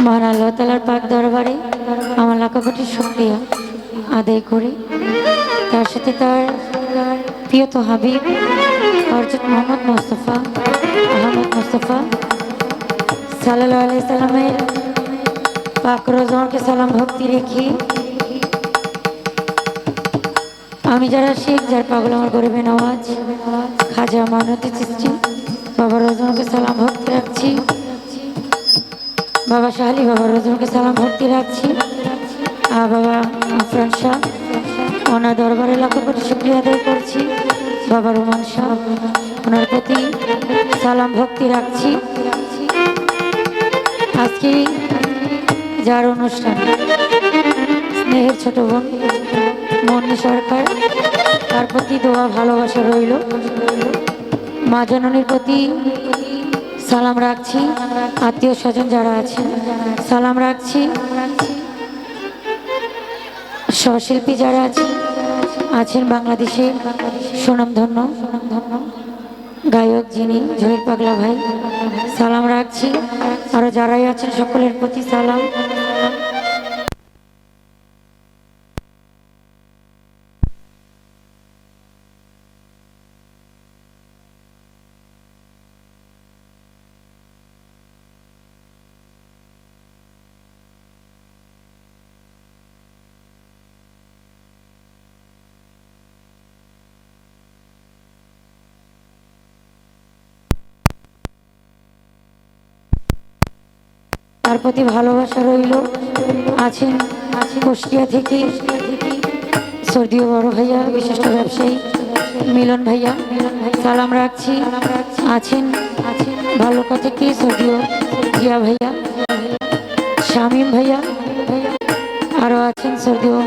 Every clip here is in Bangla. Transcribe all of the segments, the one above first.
মহান আল্লাহ তাআলার পাক দরবারে আমার লাখ কোটি শুকরিয়া আদায় করি। তার সাথে তার প্রিয় তো হাবিব হযরত মোহাম্মদ মুস্তাফা আহমদ মুস্তাফা সাল্লাল্লাহু আলাইহি সাল্লামের পাক রোজাকে সালাম ভক্তি রেখে আমি যারা শেখ যার পাগল আমার গরিবে নওয়াজ খাজা মানতি চিস্তি বাবা রোজাকে সালাম ভক্তি রাখছি। বাবা শাহলি বাবা রোজনকে সালাম ভক্তি রাখছি। বাবা আফরান শাহ ওনার দরবারে লাখ কোটি শুকরিয়া আদায় করছি। বাবা রোমান শাহ ওনার প্রতি সালাম ভক্তি রাখছি। আজকে যার অনুষ্ঠান স্নেহের ছোট বোন মন্নি সরকার, তার প্রতি দোয়া ভালোবাসা রইল। মা জননীর প্রতি সালাম রাখছি। আত্মীয় স্বজন যারা আছেন সালাম রাখছি। সহশিল্পী যারা আছেন বাংলাদেশের সুনামধন্য গায়ক যিনি জহির পাগলা ভাই সালাম রাখছি। আরো যারাই আছেন সকলের প্রতি সালাম। তার প্রতি ভালোবাসা রইল। আছেন কুষ্টিয়া থেকে সর্দীয় বড় ভাইয়া বিশিষ্ট ব্যবসায়ী মিলন ভাইয়া সালাম রাখছি। আছেন ভালুকা থেকে সর্দীয় জিয়া ভাইয়া শামীম ভাইয়া, আরও আছেন সর্দীয়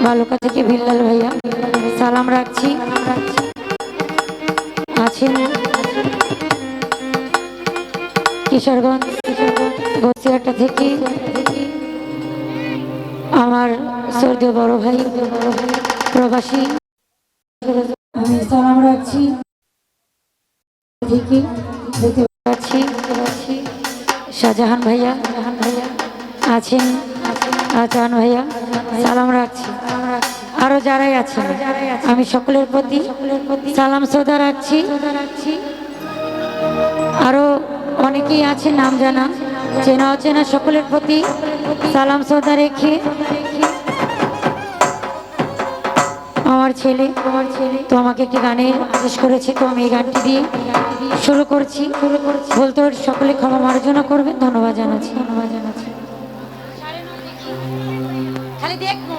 ভালুকা থেকে বিল্লাল ভাইয়া সালাম রাখছি। আছেন কিশোরগঞ্জ গছিয়াটা থেকে আমার সর্দীয় বড় ভাই প্রবাসী আমি সালাম রাখছি। দেখতে পাচ্ছি শাহজাহান ভাইয়া আছেন, চান ভাইয়া সালাম রাখছি। আরো যারাই আছেন আমি সকলের প্রতি সালাম শ্রদ্ধা রাখছি। আরো অনেকেই আছে নাম জানা চেনা অচেনা সকলের প্রতি সালাম শ্রদ্ধা রেখে আমার ছেলে তো আমাকে একটি গানের আদেশ করেছে, তো আমি এই গানটি দিয়ে শুরু করছি। বলতে সকলে ক্ষমা মার্জনা করবেন। ধন্যবাদ জানাচ্ছি। খালি দেখবো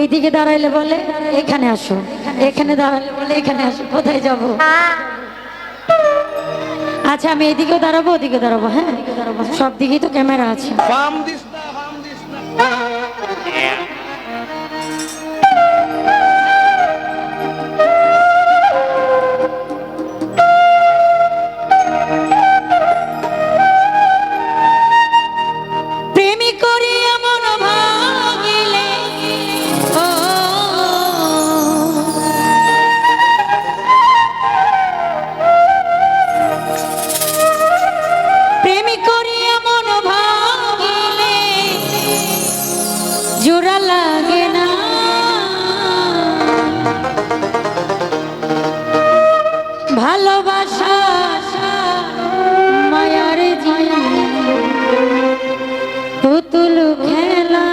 এইদিকে দাঁড়াইলে বলে এখানে আসো, এখানে দাঁড়াইলে বলে এখানে আসো। কোথায় যাব? আচ্ছা আমি এদিকেও দাঁড়াবো ওদিকে দাঁড়াবো। হ্যাঁ সব দিকেই তো ক্যামেরা আছে। পুতুল খেলা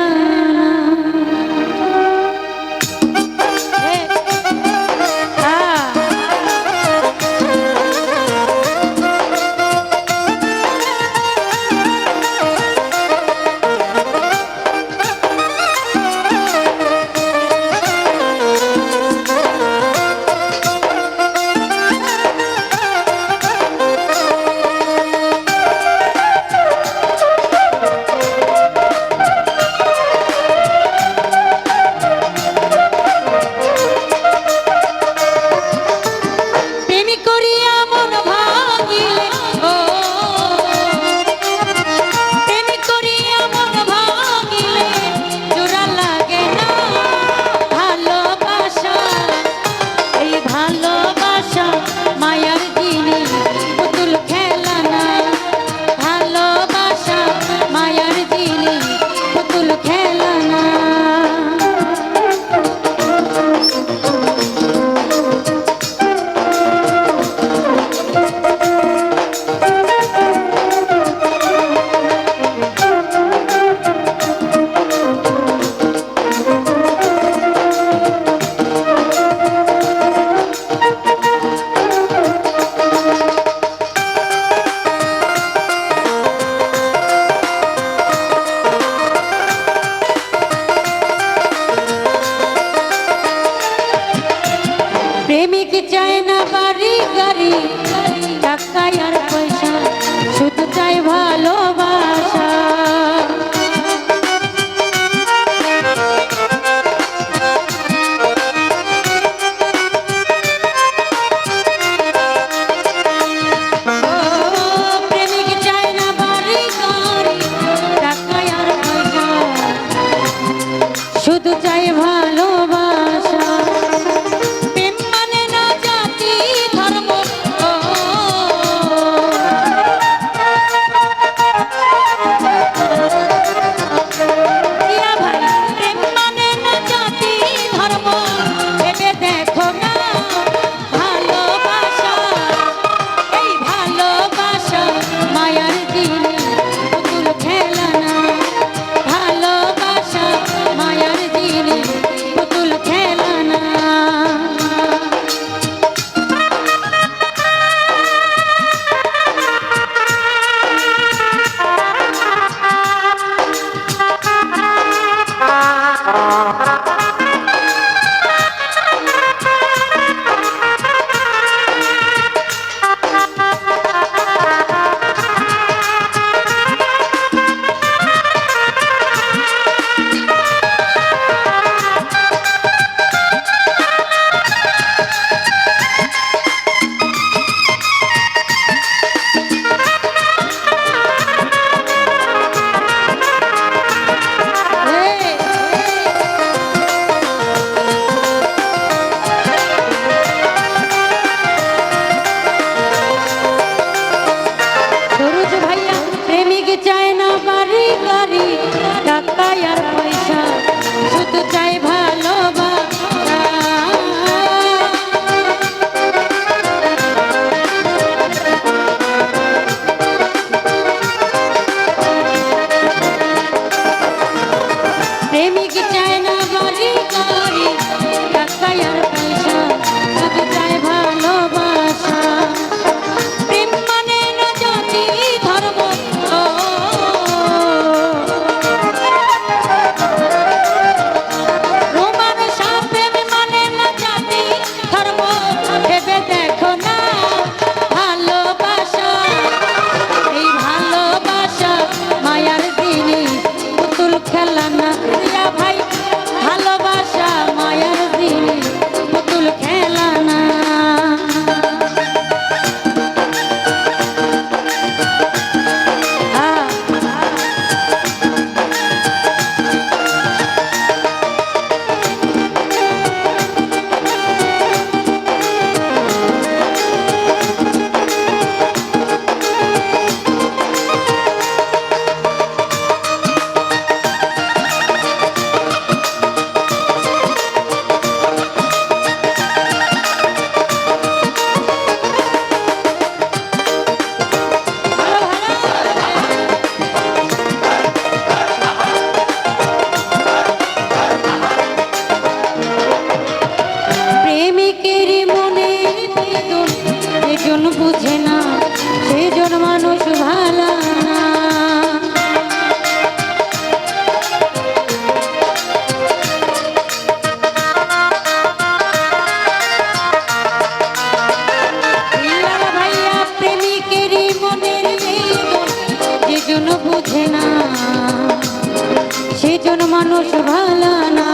একজন মানুষ ভালো না,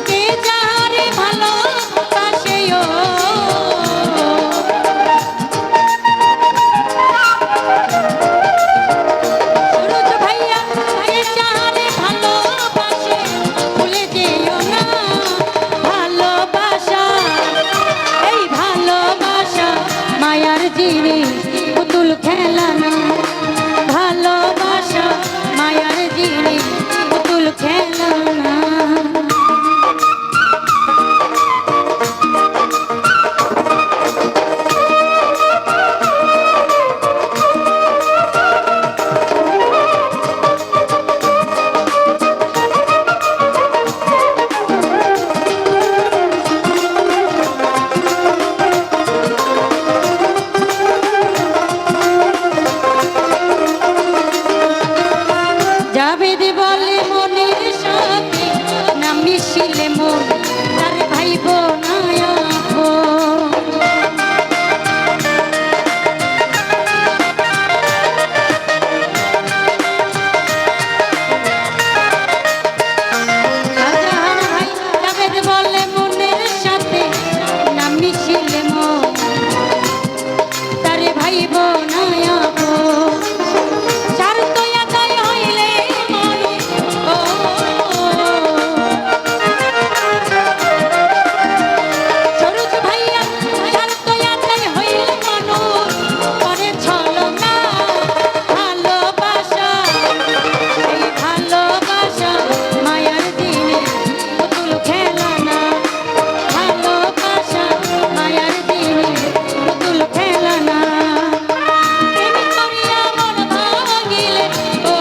কে যারে ভালোবাসেও সুরজ ভাইয়া, কে যারে ভালোবাসে ভুলে যেও না ভালোবাসা। এই ভালোবাসা মায়ার জিনিস, পুতুল খেলা না। ভালোবাসা মায়ার জিনিস, পুতুল খেলা না। জাবেদ বলে মনের সাথে না মিশিলে মন তার ভাইব না আপন। শাহজাহান ভাই জাবেদ বলে মনের সাথে না মিশিলে মন তার ভাইব না আপন। স্বার্থ আদায় হইলে মন, ও সরোজ ভাইয়া, স্বার্থ আদায় হইলে মন করে ছলনা। ভালোবাসা, এই ভালোবাসা মায়ার দিনে পুতুল খেলা না। ভালোবাসা মায়ার দিনে পুতুল খেলা না। প্রেম করিয়া মন ভাঙিলে, ও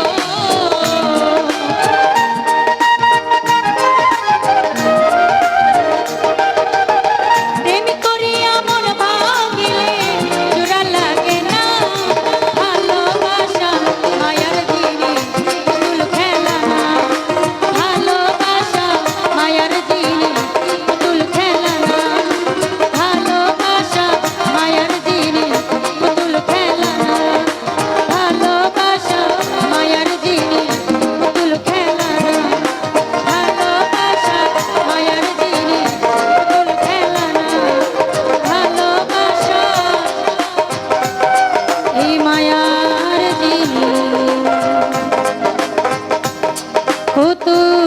প্রেম করিয়া মন ভাঙিলে জোড়া লাগে না। ভালোবাসা মায়ার দিনে পুতুল খেলা না। ভালোবাসা মায়ার দিনে পুতুল খেলা না। ভালোবাসা মায়ার দিনে পুতুল খেলা না। ভালোবাসা মায়ার দিনে পুতুল খেলা না। ভালোবাসা মায়ার দিনে পুতুল খেলা না। ভালোবাসা এই মায়ার দিনে পুতুল